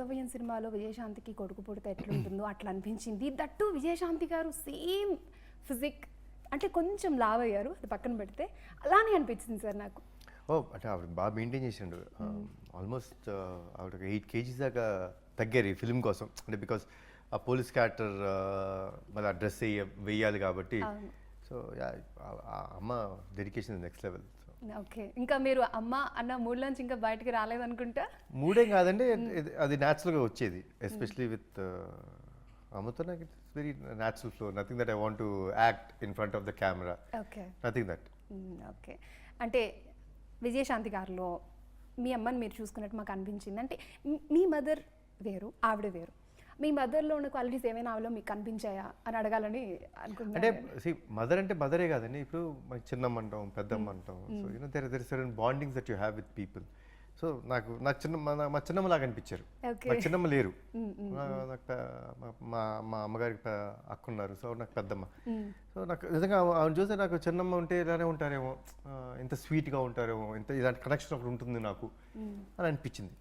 కర్తవ్యం సినిమాలో విజయశాంతికి కొడుకు పుడితే ఎట్లుంటుందో అట్లా అనిపించింది. దట్టు విజయశాంతి గారు సేమ్ ఫిజిక్, అంటే కొంచెం లావ్ అయ్యారు, అది పక్కన పెడితే అలానే అనిపించింది సార్ నాకు. అంటే ఆవిడ బాగా మెయింటైన్ చేసిండు. ఆల్మోస్ట్ ఆవిడ 8 kgs దాకా తగ్గారు ఈ ఫిల్మ్ కోసం. అంటే బికాస్ ఆ పోలీస్ క్యారెక్టర్ మళ్ళీ ఆ డ్రెస్ వేయాలి కాబట్టి. సో అమ్మ డెడికేషన్ నెక్స్ట్ లెవెల్. ఓకే, ఇంకా మీరు అమ్మ అన్న మూడ్లోంచి ఇంకా బయటికి రాలేదనుకుంటా. మూడేం కాదండి, అది న్యాచురల్గా వచ్చేది. ఎస్పెషలీ విత్ అమ్మతో నాకు it's very natural flow. Nothing that I want to act in front of the camera. Okay, nothing that. Okay, అంటే విజయశాంతి గారిలో మీ అమ్మని మీరు చూసుకున్నట్టు మాకు అనిపించింది. అంటే మీ మదర్ వేరు, ఆవిడ వేరు. మీ మదర్లో ఉన్న క్వాలిటీస్ ఏమైనా ఆవిడలో మీకు కనిపించాయా అని అడగాలని అనుకుంటున్నాను. అంటే మదర్ అంటే మదరే కాదండి, ఇప్పుడు మనకి చిన్నమ్మ అంటాం, పెద్దమ్మ అంటాం. So you know there certain bondings that you have with people. So నాకు మా చిన్నమ్మ లాగా అనిపించారు. నాకు చిన్నమ్మ లేరు, మా అమ్మగారికి అక్క ఉన్నారు. సో నాకు పెద్దమ్మ. సో నాకు నిజంగా ఆవిడ చూస్తే నాకు చిన్నమ్మ ఉంటే ఇలానే ఉంటారేమో, ఇంత స్వీట్గా ఉంటారేమో, ఇంత ఇలాంటి కనెక్షన్ ఒకటి ఉంటుంది నాకు అని అనిపించింది.